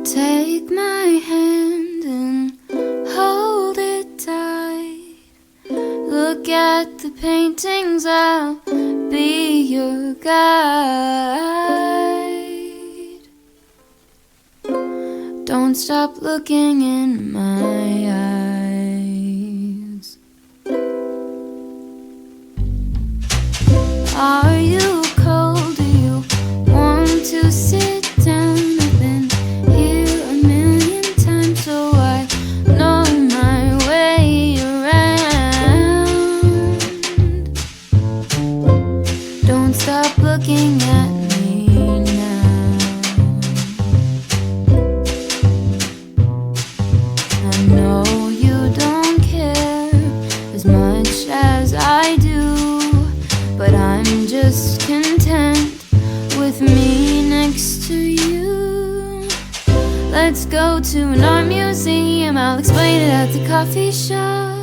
Take my hand and hold it tight. Look at the paintings, I'll be your guide. Don't stop looking in my eyes. Are you cold? Do you want to sit down? I've been here a million times, so I know my way around. Don't stop looking at me now. I know you don't care as much as I do, but I'm just content with me next to you. Let's go to an art museum, I'll explain it at the coffee shop.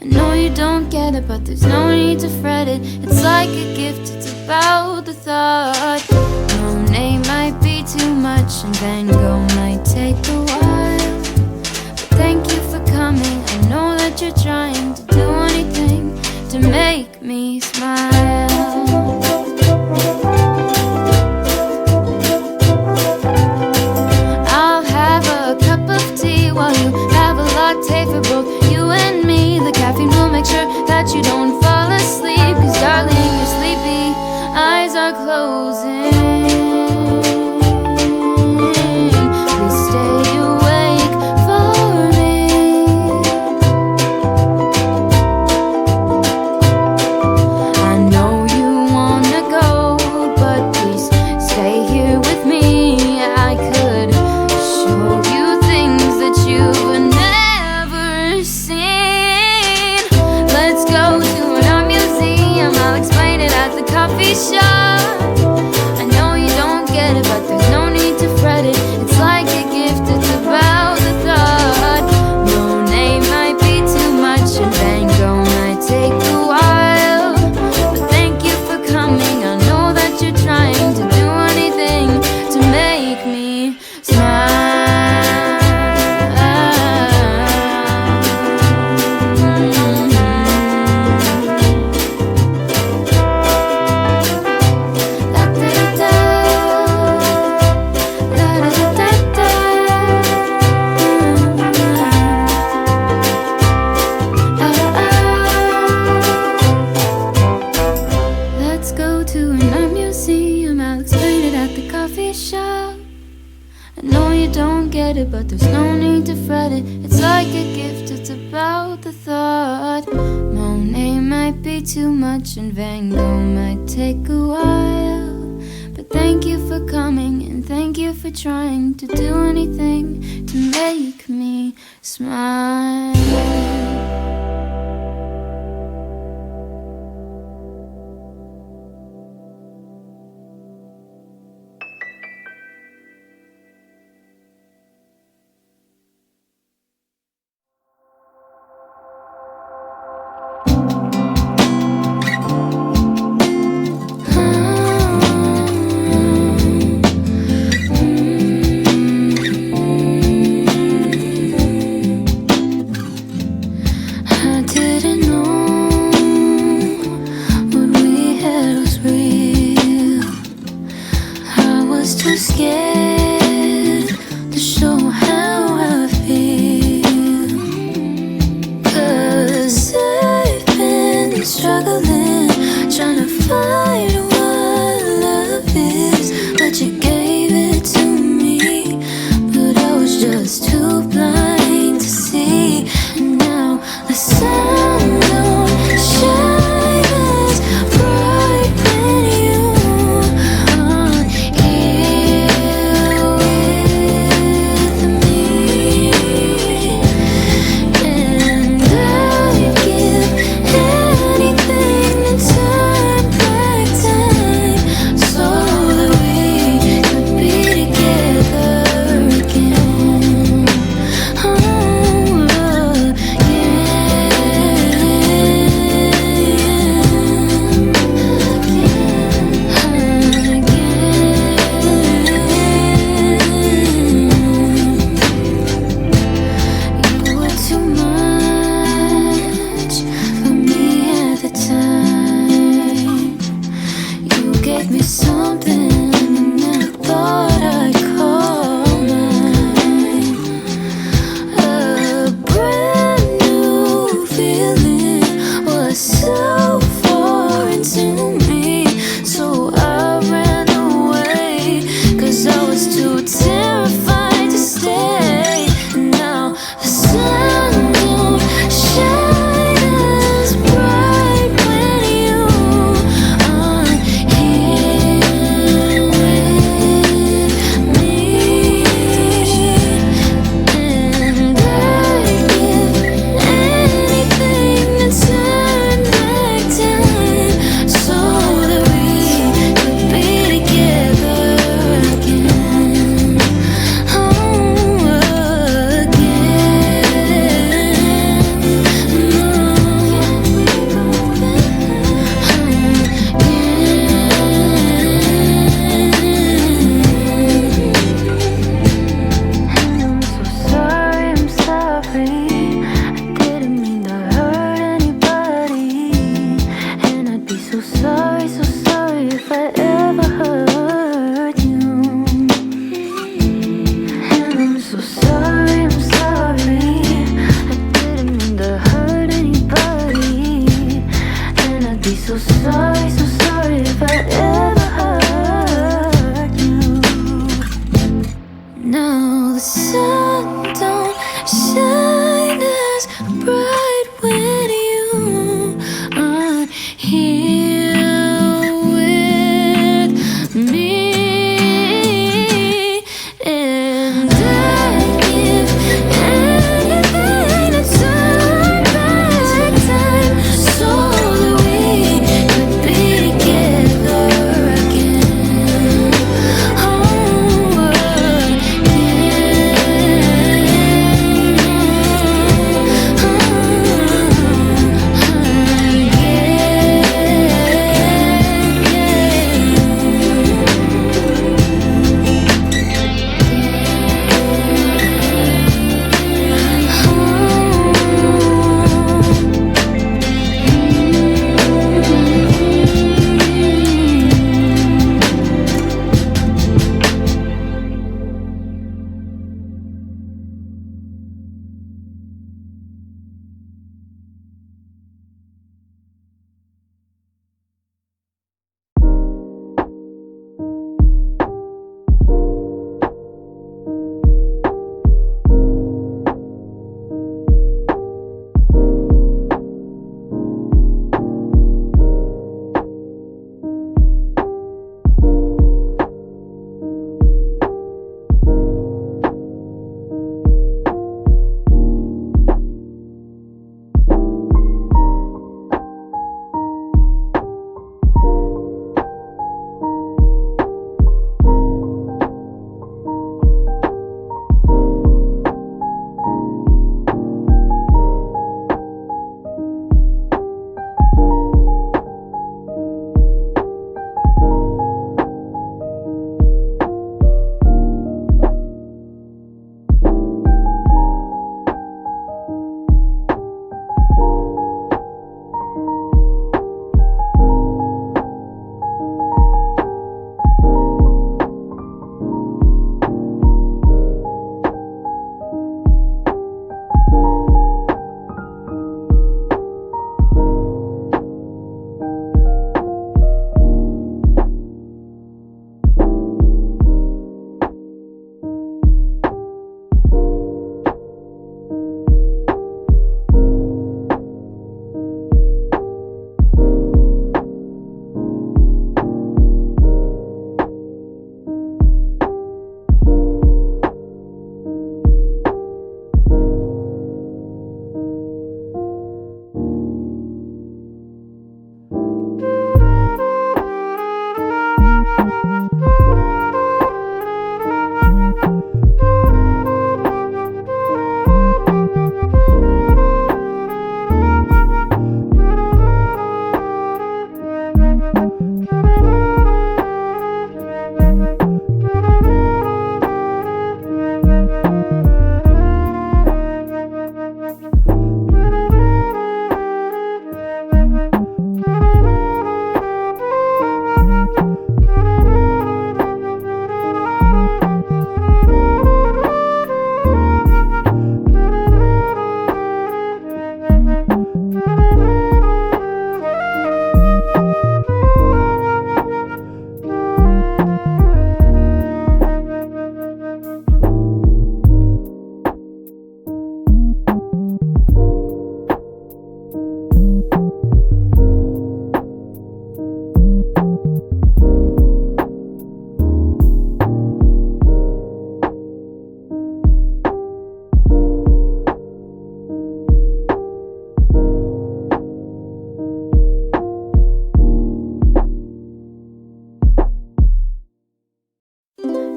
I know you don't get it, but there's no need to fret it. It's like a gift, it's about the thought. Monet might be too much and Van Gogh might take a while, but thank you for coming. I know that you're trying to do anything to make me smile. I'll have a cup of tea while you have a latte for both you and me. The caffeine will make sure that you don't fall asleep, 'cause darling, you're sleepy, eyes are closing. Please stay awake for me. I know you wanna go, but please stay here with me. I could show you things that you've never seen. Let's go to an art museum, I'll explain it at the coffee shop. I know you don't get it, but there's no need to fret it. It's like a gift, it's about the thought. Monet might be too much and Van Gogh might take a while, but thank you for coming. I know that you're trying to do anything to make me Let's go to an art museum, I'll explain it at the coffee shop. I know you don't get it, but there's no need to fret it. It's like a gift, it's about the thought. Monet might be too much and Van Gogh might take a while, but thank you for coming and thank you for trying to do anything to make me smile. No, the sun don't shine as bright when you are here with me. And I'd give anything to turn back time so that we could be together again. Oh,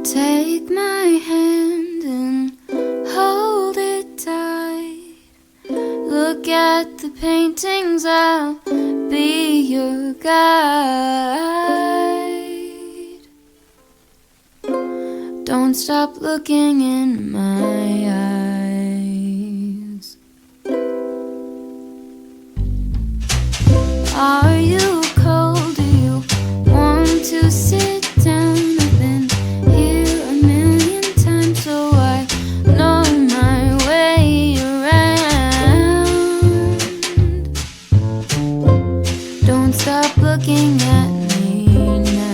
Take my hand and hold it tight. Look at the paintings, I'll be your guide. Don't stop looking in my eyes. Are you cold? Do you want to sit down? I've been here a million times, so I know my way around. Don't stop looking at me now.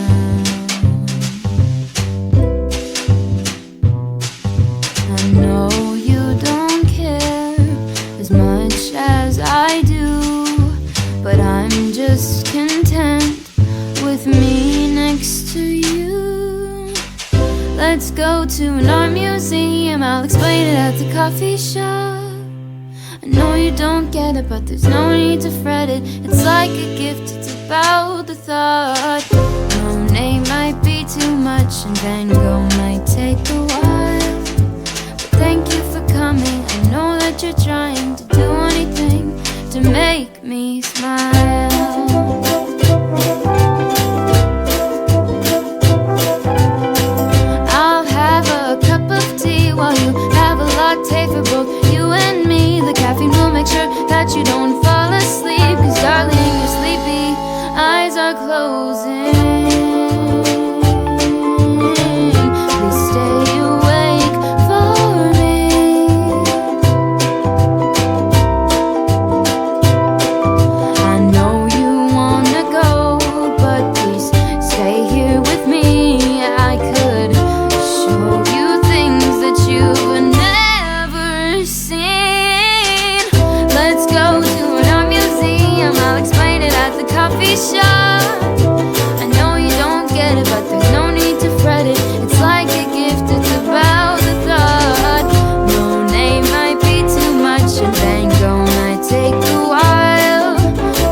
museum, I'll explain it at the coffee shop. I know you don't get it, but there's no need to fret it. It's like a gift, it's about the thought. Monet might be too much and Van Gogh might take a while, but thank you for coming. I know that you're trying to do anything to make me smile. I'll have a cup of tea while you have a latte for both you and me. The caffeine will make sure that you don't fall asleep, 'cause darling, your sleepy eyes are closing. Please stay awake for me. I know you wanna go, but please stay here with me. I could show you things that you've never seen. Let's go to an art museum, I'll explain it at the coffee shop. I know you don't get it, but there's no need to fret it. It's like a gift, it's about the thought. Monet might be too much and Van Gogh might take a while,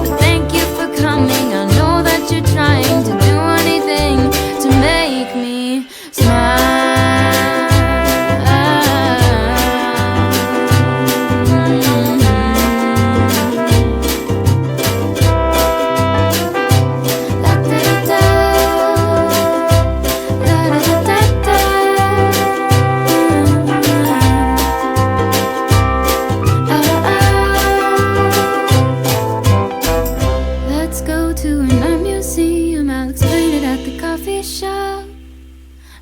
but thank you for coming. I know that you're trying to do anything to make me smile. Let's go to an art museum, I'll explain it at the coffee shop.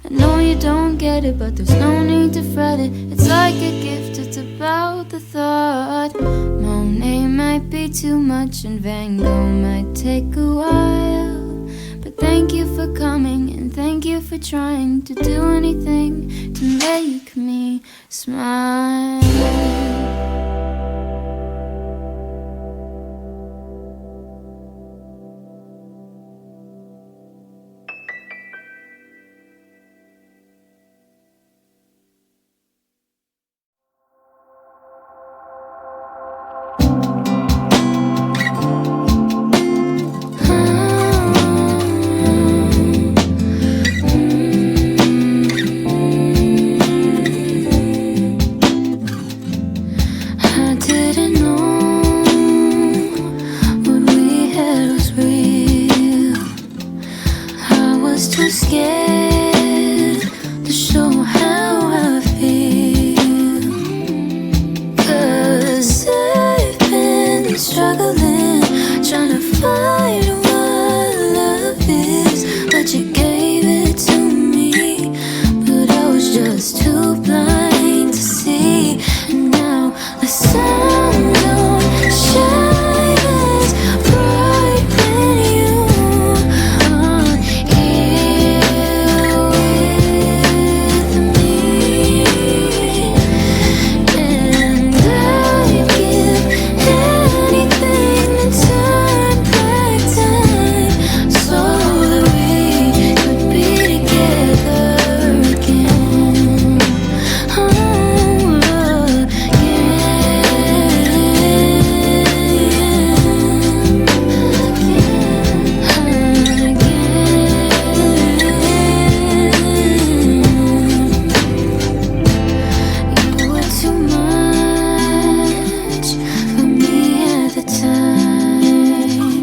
I know you don't get it, but there's no need to fret it. It's like a gift, it's about the thought. Monet might be too much and Van Gogh might take a while, but thank you for coming and thank you for trying to do anything to make me smile. I didn't know what we had was real. I was too scared to show how I feel, 'cause I've been struggling, trying to find what love is. But you gave it to me, but I was just too blind to see. And now the sun don't shine as bright when you aren't here with me. And I'd give anything to turn back time so that we could be together again. You were too much for me at the time.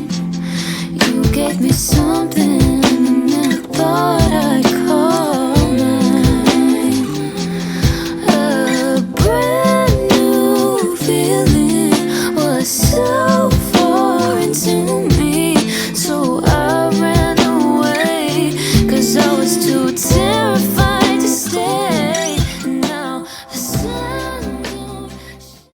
You gave me so